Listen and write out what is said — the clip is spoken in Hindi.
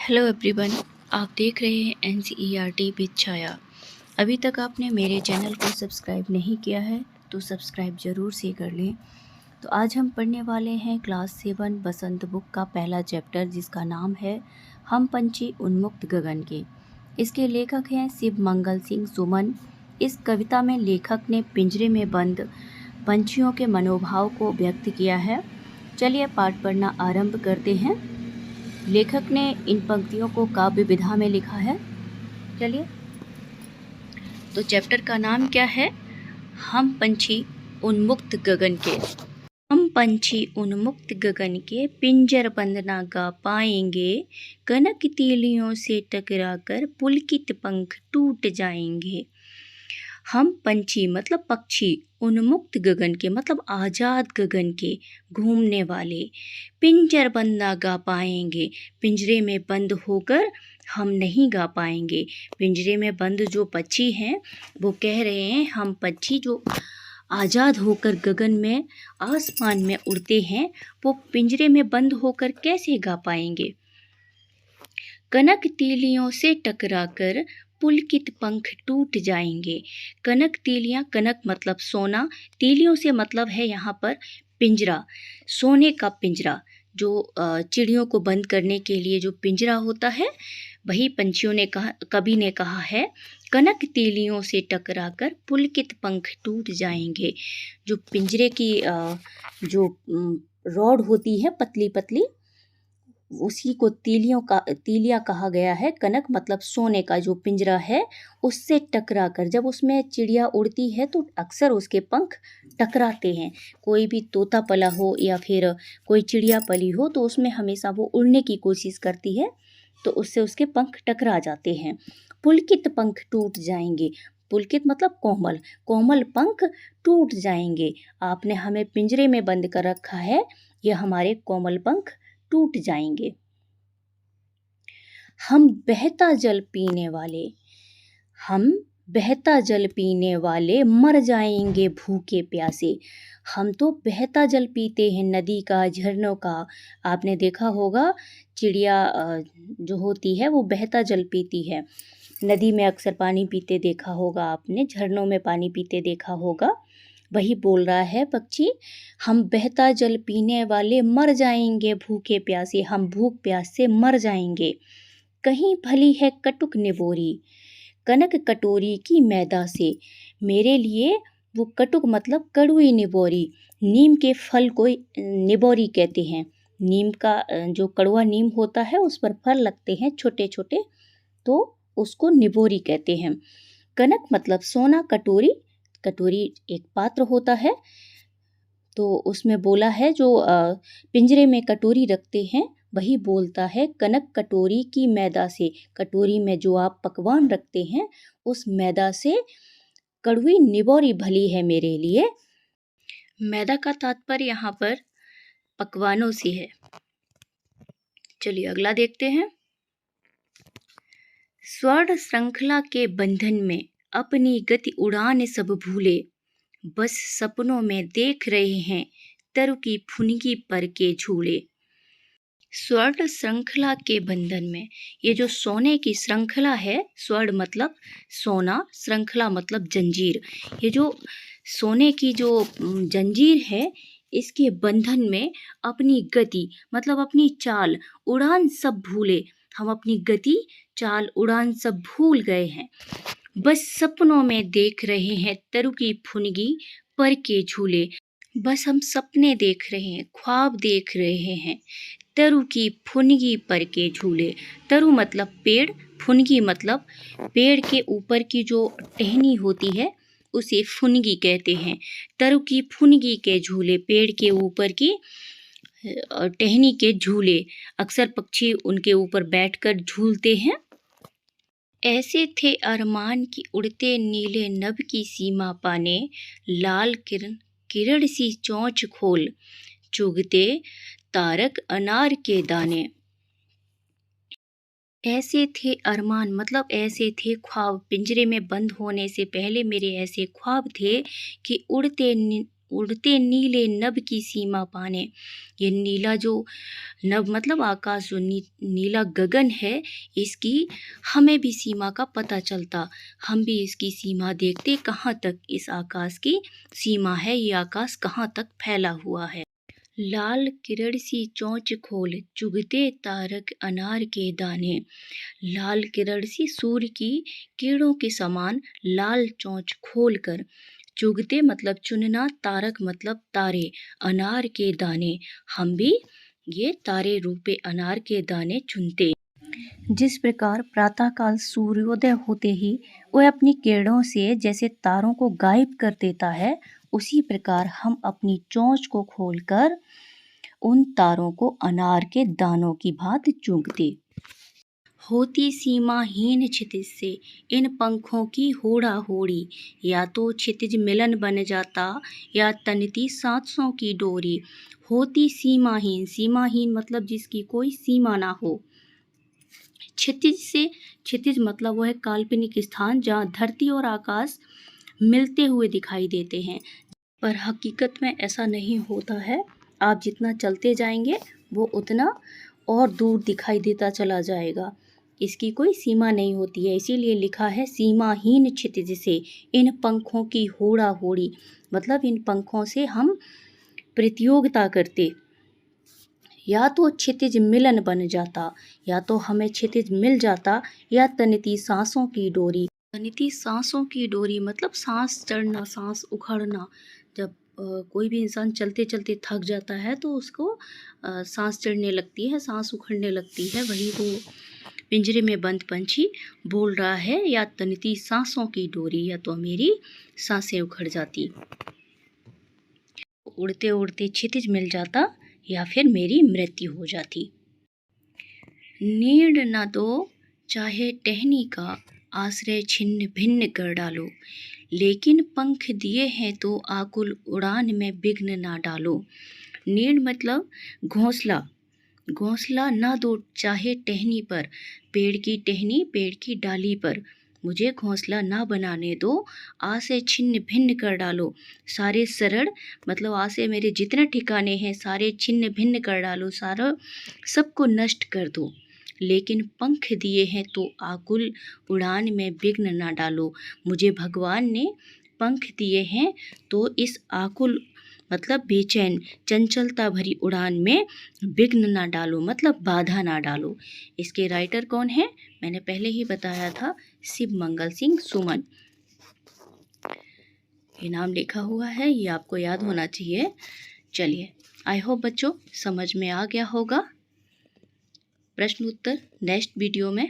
हेलो एवरीवन, आप देख रहे हैं NCERT विद छाया। अभी तक आपने मेरे चैनल को सब्सक्राइब नहीं किया है तो सब्सक्राइब ज़रूर से कर लें। तो आज हम पढ़ने वाले हैं क्लास 7 बसंत बुक का पहला चैप्टर, जिसका नाम है हम पंछी उन्मुक्त गगन के। इसके लेखक हैं शिव मंगल सिंह सुमन। इस कविता में लेखक ने पिंजरे में बंद पंछियों के मनोभाव को व्यक्त किया है। चलिए पाठ पढ़ना आरंभ करते हैं। लेखक ने इन पंक्तियों को काव्य विधा में लिखा है। चलिए, तो चैप्टर का नाम क्या है? हम पंछी उन्मुक्त गगन के। हम पंछी उन्मुक्त गगन के, पिंजर बंद ना गा पाएंगे, कनक तीलियों से टकराकर पुलकित पंख टूट जाएंगे। हम पंछी मतलब पक्षी, उन्मुक्त गगन के मतलब आज़ाद गगन के, घूमने वाले, पिंजर बंद ना गा पाएंगे, पिंजरे में बंद होकर हम नहीं गा पाएंगे। पिंजरे में बंद जो पक्षी हैं वो कह रहे हैं हम पक्षी जो आज़ाद होकर गगन में आसमान में उड़ते हैं, वो पिंजरे में बंद होकर कैसे गा पाएंगे। कनक तीलियों से टकराकर पुलकित पंख टूट जाएंगे। कनक तीलियां, कनक मतलब सोना, तीलियों से मतलब है यहाँ पर पिंजरा, सोने का पिंजरा। जो चिड़ियों को बंद करने के लिए जो पिंजरा होता है, वही पंछियों ने कहा, कवि ने कहा है कनक तीलियों से टकराकर पुलकित पंख टूट जाएंगे। जो पिंजरे की जो रॉड होती है पतली पतली, उसी को तीलिया कहा गया है। कनक मतलब सोने का जो पिंजरा है, उससे टकरा कर जब उसमें चिड़िया उड़ती है तो अक्सर उसके पंख टकराते हैं। कोई भी तोता पला हो या फिर कोई चिड़िया पली हो तो उसमें हमेशा वो उड़ने की कोशिश करती है, तो उससे उसके पंख टकरा जाते हैं। पुलकित पंख टूट जाएंगे, पुलकित मतलब कोमल, कोमल पंख टूट जाएंगे। आपने हमें पिंजरे में बंद कर रखा है, यह हमारे कोमल पंख टूट जाएंगे। हम बहता जल पीने वाले, हम बहता जल पीने वाले मर जाएंगे भूखे प्यासे। हम तो बहता जल पीते हैं, नदी का, झरनों का। आपने देखा होगा चिड़िया जो होती है वो बहता जल पीती है। नदी में अक्सर पानी पीते देखा होगा आपने, झरनों में पानी पीते देखा होगा। वही बोल रहा है पक्षी, हम बहता जल पीने वाले मर जाएंगे भूखे प्यासे, हम भूख प्यास से मर जाएंगे। कहीं भली है कटुक निबोरी, कनक कटोरी की मैदा से। मेरे लिए वो कटुक मतलब कड़वी निबोरी, नीम के फल को निबोरी कहते हैं। नीम का जो कड़वा नीम होता है उस पर फल लगते हैं छोटे छोटे, तो उसको निबोरी कहते हैं। कनक मतलब सोना, कटोरी, कटोरी एक पात्र होता है, तो उसमें बोला है जो पिंजरे में कटोरी रखते हैं वही बोलता है कनक कटोरी की मैदा से। कटोरी में जो आप पकवान रखते हैं उस मैदा से कड़वी निबोरी भली है मेरे लिए। मैदा का तात्पर्य यहाँ पर पकवानों से है। चलिए अगला देखते हैं। स्वर्ण श्रृंखला के बंधन में अपनी गति उड़ान सब भूले, बस सपनों में देख रहे हैं तरु की फुनगी पर के झूले। स्वर्ण श्रृंखला के बंधन में, ये जो सोने की श्रृंखला है, स्वर्ण मतलब सोना, श्रृंखला मतलब जंजीर, ये जो सोने की जो जंजीर है, इसके बंधन में अपनी गति मतलब अपनी चाल, उड़ान सब भूले। हम अपनी गति, चाल, उड़ान सब भूल गए हैं। बस सपनों में देख रहे हैं तरु की फुनगी पर के झूले। बस हम सपने देख रहे हैं, ख्वाब देख रहे हैं तरु की फुनगी पर के झूले। तरु मतलब पेड़, फुनगी मतलब पेड़ के ऊपर की जो टहनी होती है उसे फुनगी कहते हैं। तरु की फुनगी के झूले, पेड़ के ऊपर की टहनी के झूले, अक्सर पक्षी उनके ऊपर बैठकर झूलते हैं। ऐसे थे अरमान की उड़ते नीले नभ की सीमा पाने, लाल किरण किरण सी चोंच खोल, चुगते तारक अनार के दाने। ऐसे थे अरमान मतलब ऐसे थे ख्वाब, पिंजरे में बंद होने से पहले मेरे ऐसे ख्वाब थे कि उड़ते नीले नभ की सीमा पाने। ये नीला जो नभ मतलब आकाश, जो नीला गगन है, इसकी हमें भी सीमा का पता चलता। हम भी इसकी सीमा देखते, कहाँ तक इस आकाश की सीमा है, ये आकाश कहाँ तक फैला हुआ है। लाल किरण सी चोंच खोल चुगते तारक अनार के दाने। लाल किरण सी सूर्य की किरणों के समान लाल चोंच खोलकर, चुगते मतलब चुनना, तारक मतलब तारे, अनार के दाने, हम भी ये तारे रूपे अनार के दाने चुनते। जिस प्रकार प्रातःकाल सूर्योदय होते ही वह अपनी किरणों से जैसे तारों को गायब कर देता है, उसी प्रकार हम अपनी चोंच को खोलकर उन तारों को अनार के दानों की भांति चूमते। होती सीमाहीन क्षितिज से इन पंखों की होड़ा होड़ी, या तो क्षितिज मिलन बन जाता या तनती सांसों की डोरी। होती सीमाहीन, सीमाहीन मतलब जिसकी कोई सीमा ना हो। क्षितिज से, क्षितिज मतलब वह काल्पनिक स्थान जहाँ धरती और आकाश मिलते हुए दिखाई देते हैं, पर हकीकत में ऐसा नहीं होता है। आप जितना चलते जाएंगे वो उतना और दूर दिखाई देता चला जाएगा। इसकी कोई सीमा नहीं होती है, इसीलिए लिखा है सीमाहीन क्षितिज से इन पंखों की होड़ा होड़ी, मतलब इन पंखों से हम प्रतियोगिता करते। या तो क्षितिज मिलन बन जाता, या तो हमें क्षितिज मिल जाता, या तनती सांसों की डोरी। तनती सांसों की डोरी मतलब सांस चढ़ना, सांस उखड़ना। जब कोई भी इंसान चलते चलते थक जाता है तो उसको सांस चढ़ने लगती है, सांस उखड़ने लगती है। वही वो पिंजरे में बंद पंछी बोल रहा है, या तनती सांसों की डोरी, या तो मेरी सांसें उखड़ जाती, उड़ते उड़ते क्षितिज मिल जाता, या फिर मेरी मृत्यु हो जाती। नीड न दो चाहे टहनी का, आश्रय छिन्न भिन्न कर डालो, लेकिन पंख दिए हैं तो आकुल उड़ान में विघ्न ना डालो। नीड मतलब घोंसला, घोंसला ना दो चाहे टहनी पर, पेड़ की टहनी, पेड़ की डाली पर, मुझे घोंसला ना बनाने दो। आ से छिन्न भिन्न कर डालो, सारे शरण मतलब आ से मेरे जितने ठिकाने हैं सारे छिन्न भिन्न कर डालो, सारा सबको नष्ट कर दो। लेकिन पंख दिए हैं तो आकुल उड़ान में विघ्न ना डालो, मुझे भगवान ने पंख दिए हैं तो इस आकुल मतलब बेचैन चंचलता भरी उड़ान में विघ्न ना डालो, मतलब बाधा ना डालो। इसके राइटर कौन है, मैंने पहले ही बताया था, शिव मंगल सिंह सुमन। ये नाम लिखा हुआ है, ये आपको याद होना चाहिए। चलिए, आई होप बच्चों समझ में आ गया होगा। प्रश्न उत्तर नेक्स्ट वीडियो में